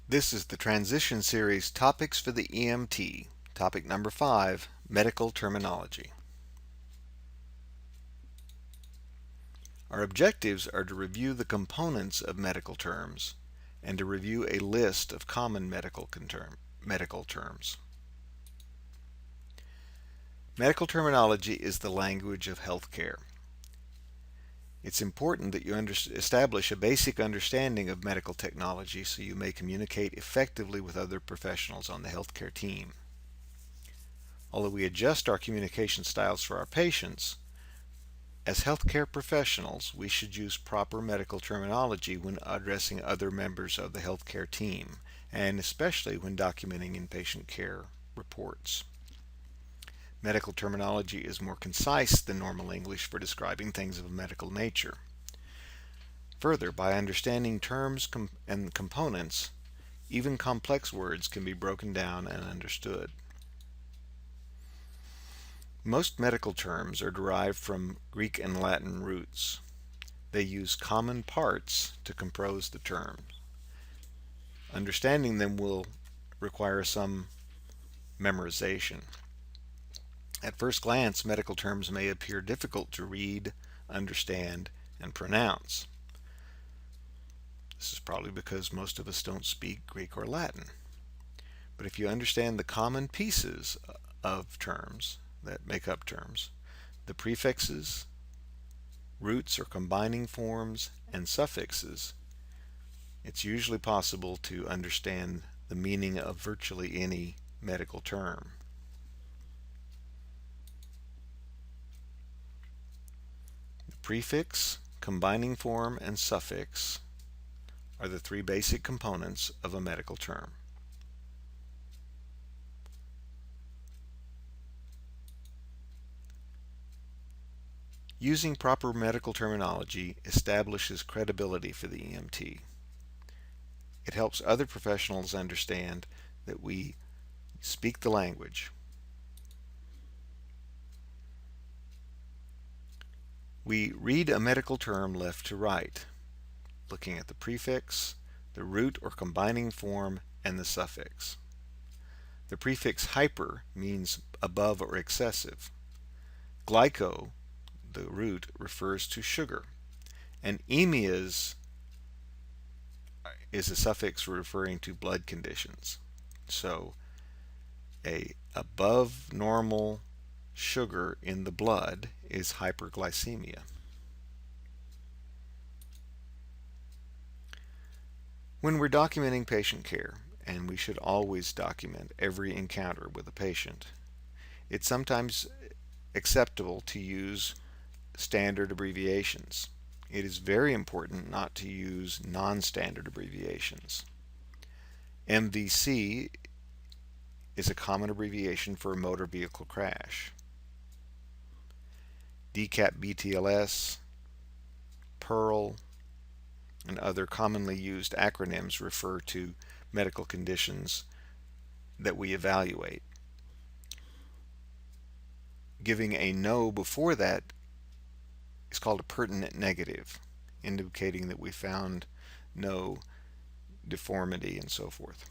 This is the Transition Series Topics for the EMT. Topic number 5, Medical Terminology. Our objectives are to review the components of medical terms and to review a list of common medical terms. Medical terminology is the language of healthcare. It's important that you establish a basic understanding of medical technology so you may communicate effectively with other professionals on the healthcare team. Although we adjust our communication styles for our patients, as healthcare professionals, we should use proper medical terminology when addressing other members of the healthcare team, and especially when documenting inpatient care reports. Medical terminology is more concise than normal English for describing things of a medical nature. Further, by understanding terms and components, even complex words can be broken down and understood. Most medical terms are derived from Greek and Latin roots. They use common parts to compose the terms. Understanding them will require some memorization. At first glance, medical terms may appear difficult to read, understand, and pronounce. This is probably because most of us don't speak Greek or Latin. But if you understand the common pieces of terms that make up terms, the prefixes, roots or combining forms, and suffixes, it's usually possible to understand the meaning of virtually any medical term. The prefix, combining form, and suffix are the three basic components of a medical term. Using proper medical terminology establishes credibility for the EMT. It helps other professionals understand that we speak the language. We read a medical term left to right, looking at the prefix, the root or combining form, and the suffix. The prefix hyper means above or excessive. Glyco, the root, refers to sugar, and emias is a suffix referring to blood conditions. So a above normal sugar in the blood is hyperglycemia. When we're documenting patient care, and we should always document every encounter with a patient, it's sometimes acceptable to use standard abbreviations. It is very important not to use non-standard abbreviations. MVC is a common abbreviation for a motor vehicle crash. DCAP BTLS, PEARL, and other commonly used acronyms refer to medical conditions that we evaluate. Giving a no before that is called a pertinent negative, indicating that we found no deformity and so forth.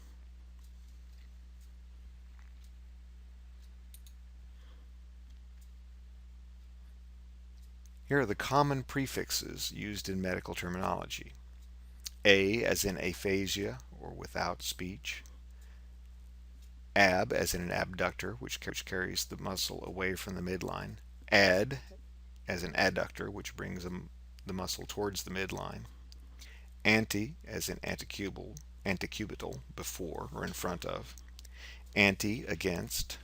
Here are the common prefixes used in medical terminology. A as in aphasia or without speech. Ab as in an abductor, which carries the muscle away from the midline. Ad as an adductor, which brings the muscle towards the midline. Anti as in antecubital, before or in front of. Anti, against.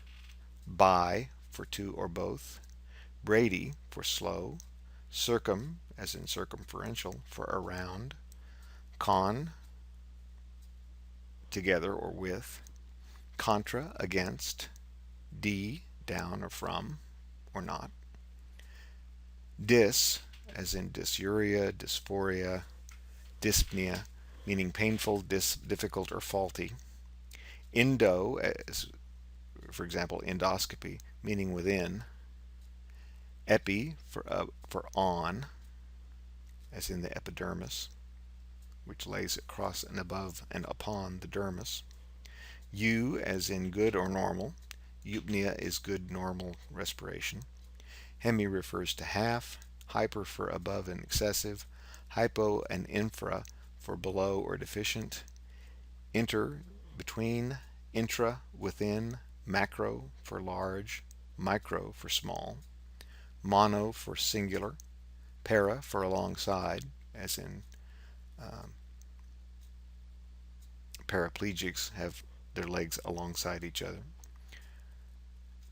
Bi for to or both. Brady for slow. Circum as in circumferential for around. Con, together or with. Contra, against. D, down or from or not. Dys as in dysuria, dysphoria, dyspnea, meaning painful, difficult, or faulty. Endo, as for example endoscopy, meaning within. Epi for on, as in the epidermis. which lays across and above and upon the dermis. Eu, as in good or normal. Eupnea is good normal respiration. Hemi refers to half, hyper for above and excessive, hypo and infra for below or deficient, inter, between, intra, within, macro for large, micro for small, mono for singular, para for alongside, as in paraplegics have their legs alongside each other,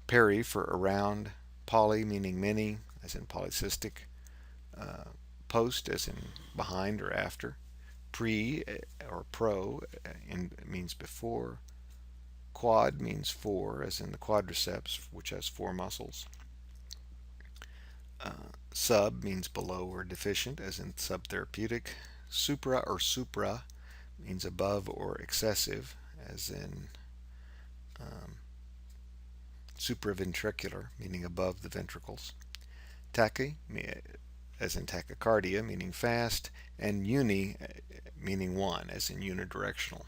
peri for around, poly meaning many, as in polycystic, post as in behind or after, pre or pro means before, quad means four, as in the quadriceps, which has four muscles. Sub means below or deficient, as in subtherapeutic. Supra means above or excessive, as in supraventricular, meaning above the ventricles. Tachy, as in tachycardia, meaning fast, and uni, meaning one, as in unidirectional.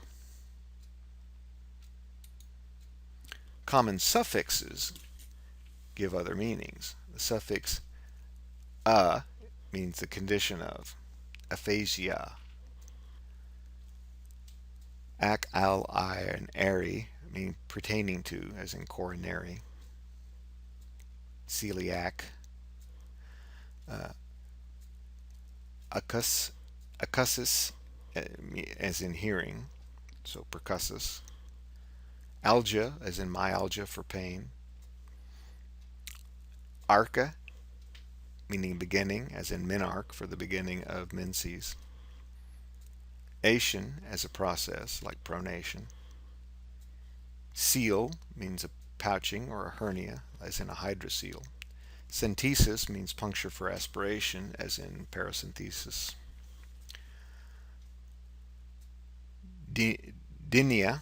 Common suffixes give other meanings. The suffix a means the condition of, aphasia. Ac, al, I, and ari mean pertaining to, as in coronary. Celiac. Acussus, as in hearing, so percussus. Algia, as in myalgia for pain. Arca, meaning beginning, as in menarche for the beginning of menses. Ation, as a process, like pronation. Seal means a pouching or a hernia, as in a hydrocele. Synthesis means puncture for aspiration, as in paracentesis. Dynia,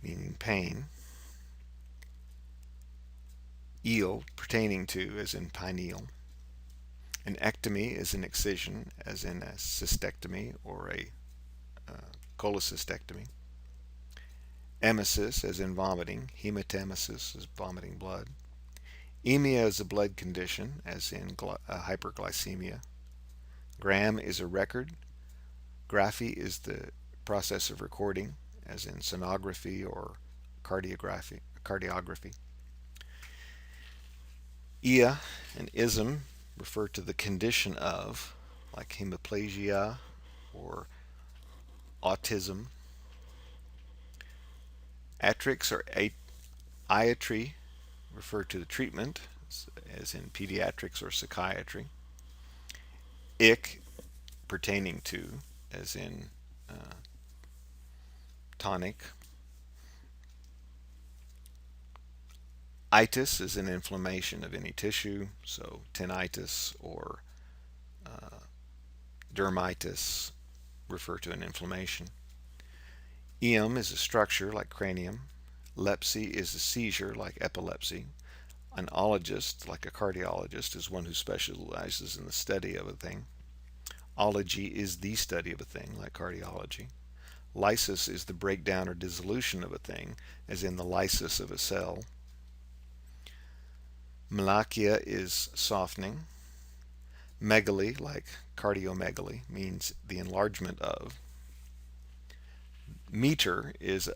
meaning pain. Eel, pertaining to, as in pineal. An ectomy is an excision, as in a cystectomy or a cholecystectomy. Emesis, as in vomiting. Hematemesis is vomiting blood. Emia is a blood condition, as in hyperglycemia. Gram is a record. Graphy is the process of recording, as in sonography or cardiography. Ia and ism refer to the condition of, like hemiplegia or autism. Atrix or iatry refer to the treatment, as in pediatrics or psychiatry. Ick, pertaining to, as in tonic. Itis is an inflammation of any tissue, so tinnitus or dermitis refer to an inflammation. Eum is a structure like cranium. Lepsy is a seizure like epilepsy. An ologist, like a cardiologist, is one who specializes in the study of a thing. Ology is the study of a thing, like cardiology. Lysis is the breakdown or dissolution of a thing, as in the lysis of a cell. Malakia is softening. Megaly, like cardiomegaly, means the enlargement of. Meter is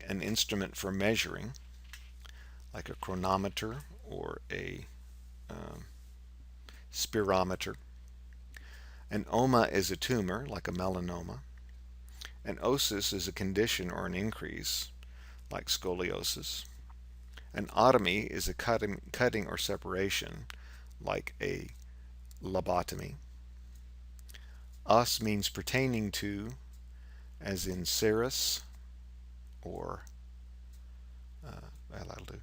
an instrument for measuring, like a chronometer or a spirometer. An oma is a tumor, like a melanoma. An osis is a condition or an increase, like scoliosis. An otomy is a cutting or separation, like a lobotomy. Us means pertaining to, as in serous or that'll do.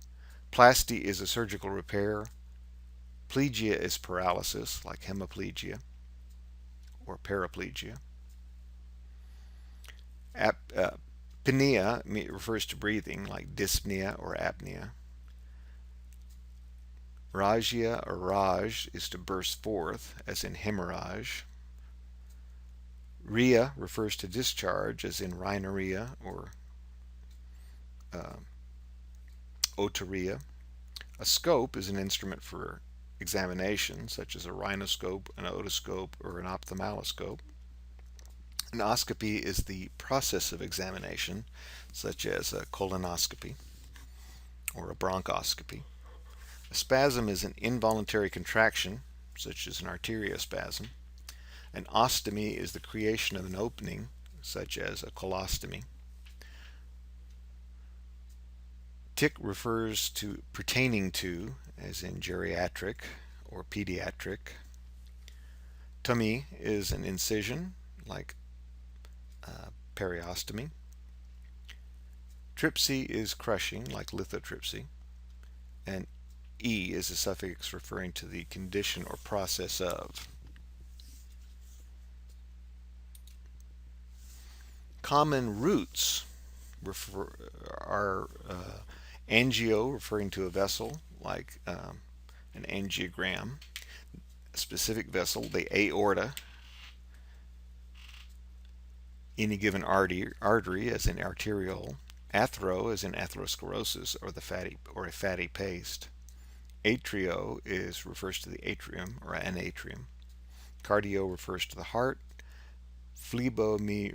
Plasty is a surgical repair. Plegia is paralysis, like hemiplegia or paraplegia. Apnea refers to breathing, like dyspnea or apnea. Ragia or raj is to burst forth, as in hemorrhage. Rhea refers to discharge, as in rhinorrhea or uh, otorrhea. A scope is an instrument for examination, such as a rhinoscope, an otoscope, or an ophthalmoscope. An oscopy is the process of examination, such as a colonoscopy or a bronchoscopy. A spasm is an involuntary contraction, such as an arteriospasm. An ostomy is the creation of an opening, such as a colostomy. Tic refers to pertaining to, as in geriatric or pediatric. Tummy is an incision, like periostomy. Trypsy is crushing, like lithotripsy. And E is a suffix referring to the condition or process of. Common roots are angio, referring to a vessel, like an angiogram. A specific vessel, the aorta. Any given artery, as in arteriole. Athero, as in atherosclerosis, or a fatty paste. Atrio refers to the atrium or an atrium. Cardio refers to the heart. Phlebotomy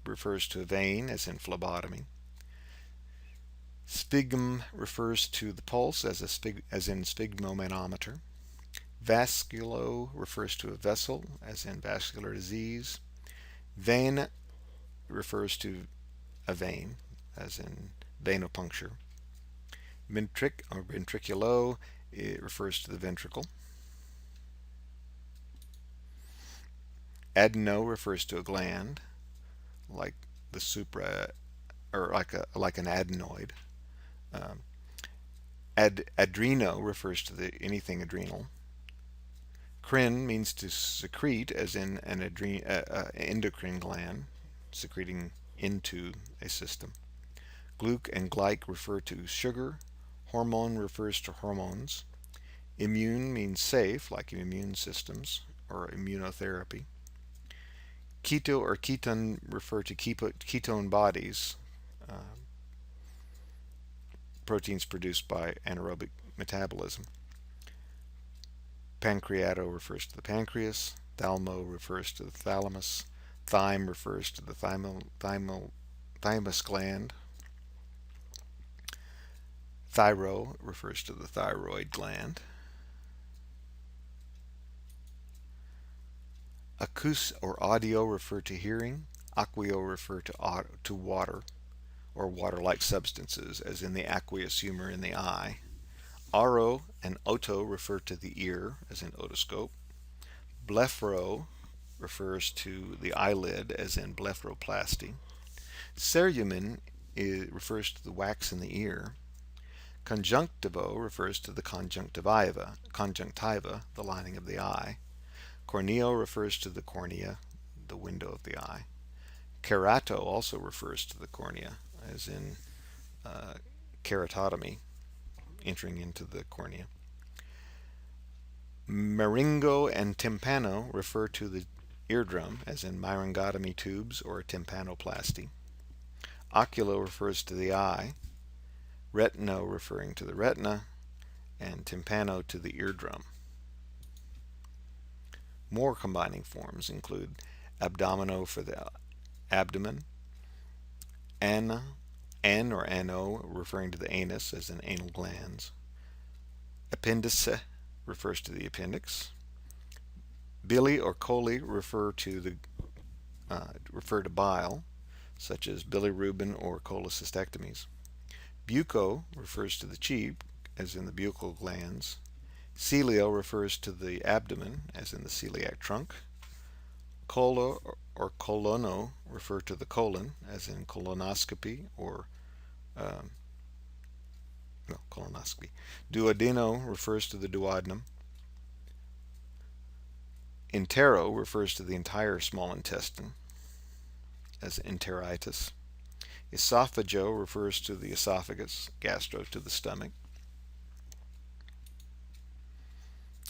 refers to a vein, as in phlebotomy. Sphygm refers to the pulse, as in sphygmomanometer. Vasculo refers to a vessel, as in vascular disease. Vein refers to a vein, as in venopuncture. Ventriculo, it refers to the ventricle. Adeno refers to a gland, like the supra, or like an adenoid. Adreno refers to anything adrenal. Crin means to secrete, as in an endocrine gland, secreting into a system. Gluc and glyc refer to sugar. Hormone refers to hormones. Immune means safe, like immune systems or immunotherapy. Keto or ketone refer to ketone bodies, proteins produced by anaerobic metabolism. Pancreato refers to the pancreas. Thalmo refers to the thalamus. Thyme refers to the thymus gland. Thyro refers to the thyroid gland. Acous or audio refer to hearing. Aqueo refer to water or water-like substances, as in the aqueous humor in the eye. Aro and oto refer to the ear, as in otoscope. Blepharo refers to the eyelid, as in blepharoplasty. Cerumen refers to the wax in the ear. Conjunctivo refers to the conjunctiva, the lining of the eye. Corneo refers to the cornea, the window of the eye. Kerato also refers to the cornea, as in keratotomy, entering into the cornea. Meringo and tympano refer to the eardrum, as in myringotomy tubes or tympanoplasty. Oculo refers to the eye. Retino referring to the retina, and tympano to the eardrum. More combining forms include abdomino for the abdomen, an or ano referring to the anus, as in anal glands. Appendice refers to the appendix. Bili or coli refer to bile, such as bilirubin or cholecystectomies. Bucco refers to the cheek, as in the buccal glands. Celio refers to the abdomen, as in the celiac trunk. Colo or colono refer to the colon, as in colonoscopy or colonoscopy. Duodeno refers to the duodenum. Entero refers to the entire small intestine, as enteritis. Esophago refers to the esophagus, gastro to the stomach.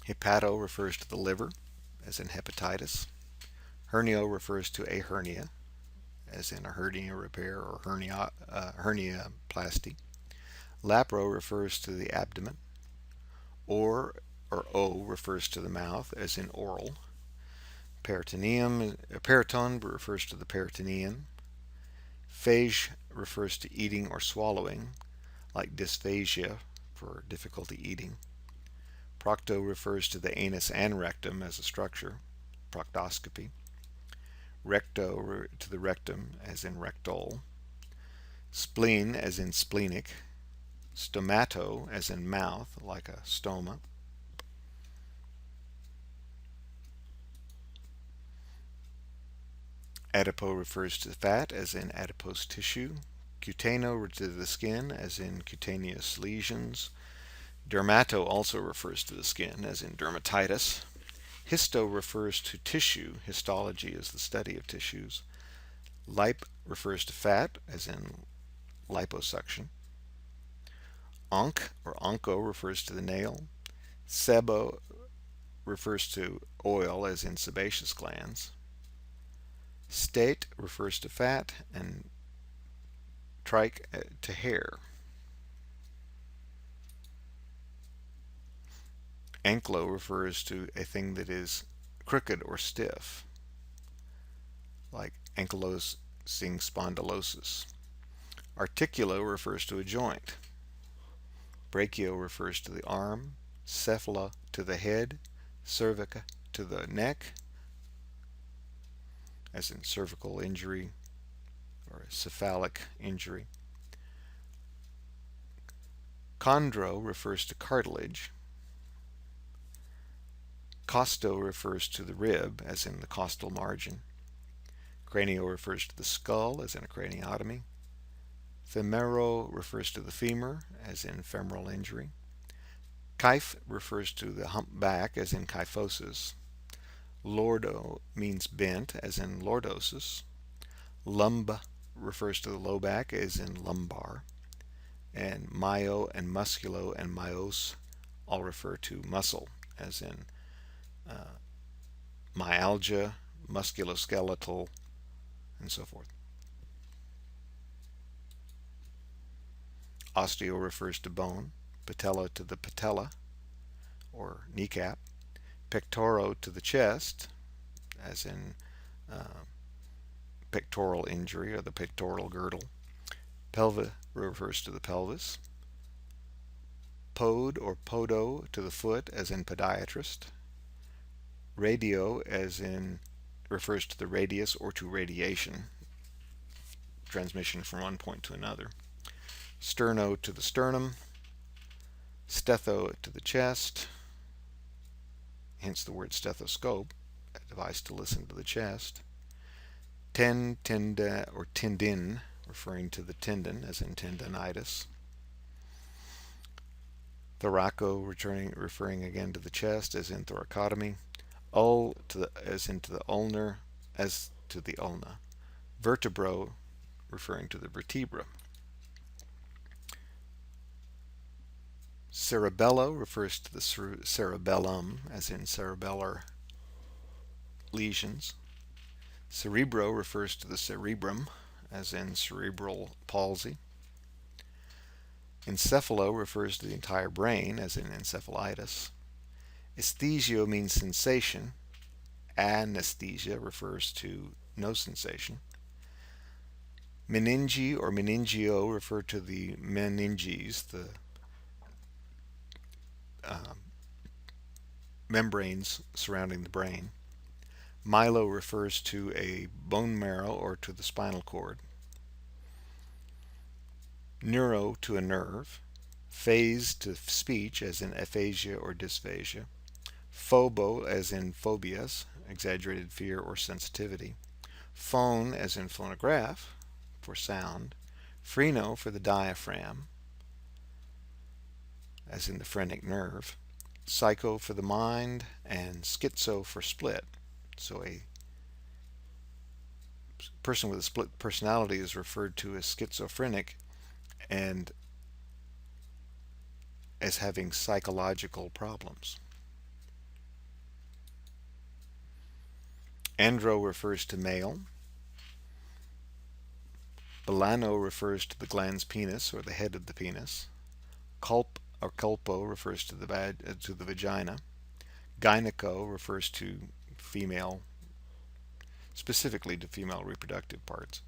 Hepato refers to the liver, as in hepatitis. Hernio refers to a hernia, as in a hernia repair or herniaplasty. Lapro refers to the abdomen. Or O refers to the mouth, as in oral. Periton refers to the peritoneum. Phage refers to eating or swallowing, like dysphagia for difficulty eating. Procto refers to the anus and rectum as a structure, proctoscopy. Recto to the rectum, as in rectal. Spleen, as in splenic. Stomato, as in mouth, like a stoma. Adipo refers to fat, as in adipose tissue. Cutano to the skin, as in cutaneous lesions. Dermato also refers to the skin, as in dermatitis. Histo refers to tissue. Histology is the study of tissues. Lip refers to fat, as in liposuction. Onc or onco refers to the nail. Sebo refers to oil, as in sebaceous glands. State refers to fat, and trich to hair. Anklo refers to a thing that is crooked or stiff, like ankylosing spondylosis. Articulo refers to a joint. Brachio refers to the arm. Cephala to the head. Cervica to the neck, as in cervical injury or cephalic injury. Chondro refers to cartilage. Costo refers to the rib, as in the costal margin. Cranio refers to the skull, as in a craniotomy. Femero refers to the femur, as in femoral injury. Kyph refers to the hump back, as in kyphosis. Lordo means bent, as in lordosis. Lumb refers to the low back, as in lumbar. And myo and musculo and myos all refer to muscle, as in myalgia, musculoskeletal, and so forth. Osteo refers to bone. Patella to the patella, or kneecap. Pectoro to the chest, as in pectoral injury or the pectoral girdle. Pelva refers to the pelvis. Pod or podo to the foot, as in podiatrist. Radio, as in refers to the radius or to radiation, transmission from one point to another. Sterno to the sternum. Stetho to the chest, hence the word stethoscope, a device to listen to the chest. Tenda or tendin, referring to the tendon, as in tendinitis. Thoraco, referring again to the chest, as in thoracotomy. Ul as into the ulnar, as to the ulna. Vertebro, referring to the vertebra. Cerebello refers to the cerebellum, as in cerebellar lesions. Cerebro refers to the cerebrum, as in cerebral palsy. Encephalo refers to the entire brain, as in encephalitis. Esthesio means sensation. Anesthesia refers to no sensation. Meningi or meningio refer to the meninges, the membranes surrounding the brain. Myelo refers to a bone marrow or to the spinal cord. Neuro to a nerve. Phase to speech, as in aphasia or dysphagia. Phobo, as in phobias, exaggerated fear or sensitivity. Phone, as in phonograph, for sound. Phreno for the diaphragm, as in the phrenic nerve. Psycho for the mind, and schizo for split. So a person with a split personality is referred to as schizophrenic and as having psychological problems. Andro refers to male. Balano refers to the glans penis or the head of the penis. Culp or culpo refers to the vagina. Gyneco refers to female, specifically to female reproductive parts.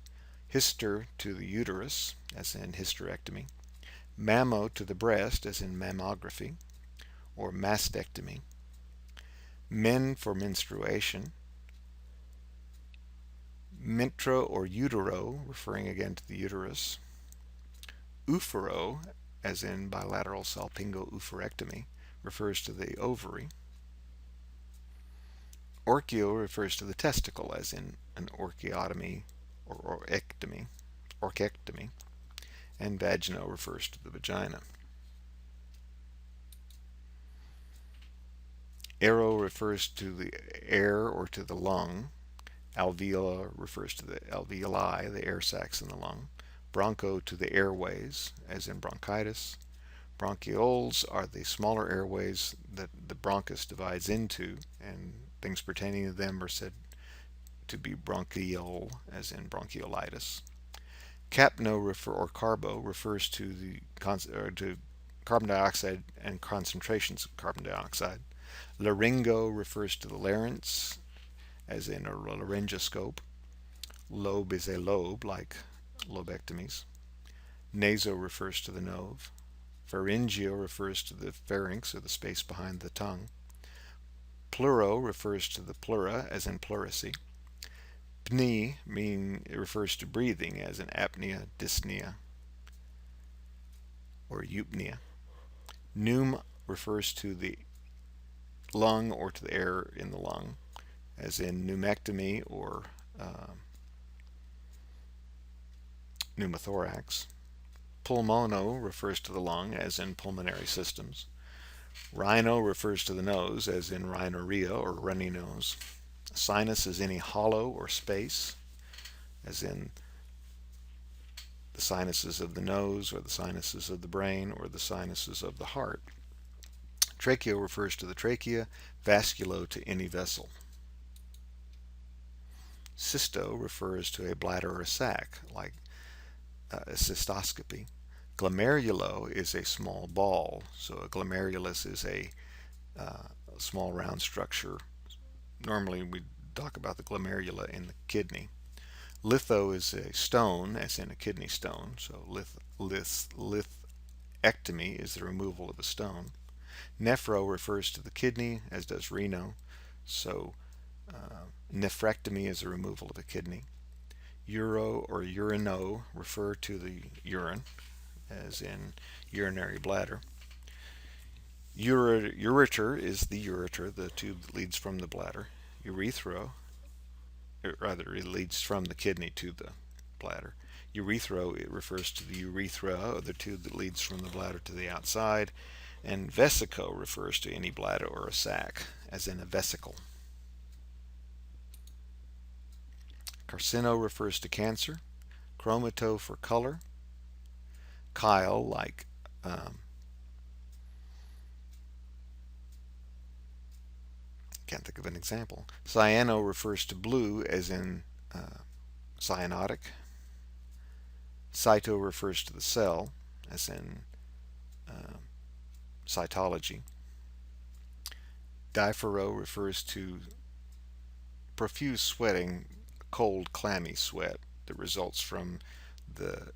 Hyster to the uterus, as in hysterectomy. Mammo to the breast, as in mammography or mastectomy. Men for menstruation. Mentra or utero, referring again to the uterus. Ufero, as in bilateral salpingo-oophorectomy, refers to the ovary. Orchio refers to the testicle, as in an orchiotomy or orchectomy. And vaginal refers to the vagina. Aero refers to the air or to the lung. Alveolar refers to the alveoli, the air sacs in the lung. Broncho to the airways, as in bronchitis. Bronchioles are the smaller airways that the bronchus divides into, and things pertaining to them are said to be bronchiole, as in bronchiolitis. Capno or carbo refers to to carbon dioxide and concentrations of carbon dioxide. Laryngo refers to the larynx, as in a laryngoscope. Lobe is a lobe, like lobectomies. Naso refers to the nose. Pharyngeo refers to the pharynx, or the space behind the tongue. Pleuro refers to the pleura, as in pleurisy. Pnea it refers to breathing, as in apnea, dyspnea, or eupnea. Pneum refers to the lung or to the air in the lung, as in pneumectomy or pneumothorax. Pulmono refers to the lung, as in pulmonary systems. Rhino refers to the nose, as in rhinorrhea or runny nose. Sinus is any hollow or space, as in the sinuses of the nose or the sinuses of the brain or the sinuses of the heart. Tracheo refers to the trachea. Vasculo to any vessel. Cysto refers to a bladder or a sac, like a cystoscopy. Glomerulo is a small ball, so a glomerulus is a small round structure. Normally we talk about the glomerula in the kidney. Litho is a stone, as in a kidney stone, so lithectomy is the removal of a stone. Nephro refers to the kidney, as does reno, so nephrectomy is the removal of a kidney. Uro or urino refer to the urine, as in urinary bladder. Ureter is the ureter, the tube that leads from the bladder. Urethra, or rather, it leads from the kidney to the bladder. Urethro, it refers to the urethra, or the tube that leads from the bladder to the outside. And vesico refers to any bladder or a sac, as in a vesicle. Carcino refers to cancer. Chromato for color. Chyle, like can't think of an example. Cyano refers to blue, as in cyanotic. Cyto refers to the cell, as in cytology. Diphero refers to profuse sweating, cold, clammy sweat that results from the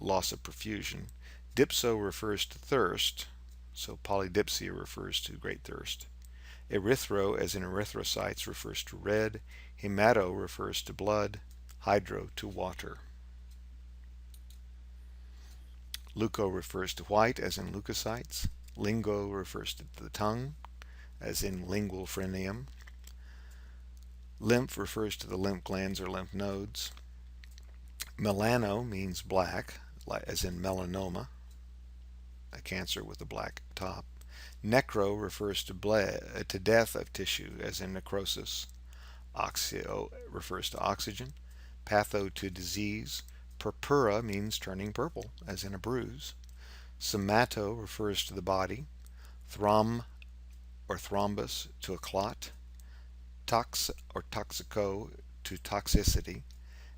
loss of perfusion. Dipso refers to thirst, so polydipsia refers to great thirst. Erythro, as in erythrocytes, refers to red. Hemato refers to blood. Hydro to water. Leuco refers to white, as in leukocytes. Lingo refers to the tongue, as in lingual frenulum. Lymph refers to the lymph glands or lymph nodes. Melano means black, as in melanoma, a cancer with a black top. Necro refers to death of tissue, as in necrosis. Oxio refers to oxygen. Patho to disease. Purpura means turning purple, as in a bruise. Somato refers to the body. Throm or thrombus to a clot. tox or toxico to toxicity,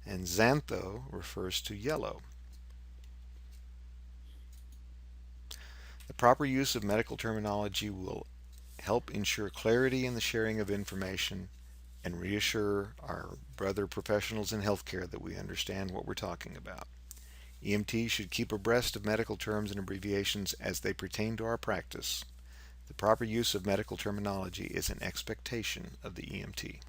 and xantho refers to yellow. The proper use of medical terminology will help ensure clarity in the sharing of information and reassure our brother professionals in healthcare that we understand what we're talking about. EMTs should keep abreast of medical terms and abbreviations as they pertain to our practice. The proper use of medical terminology is an expectation of the EMT.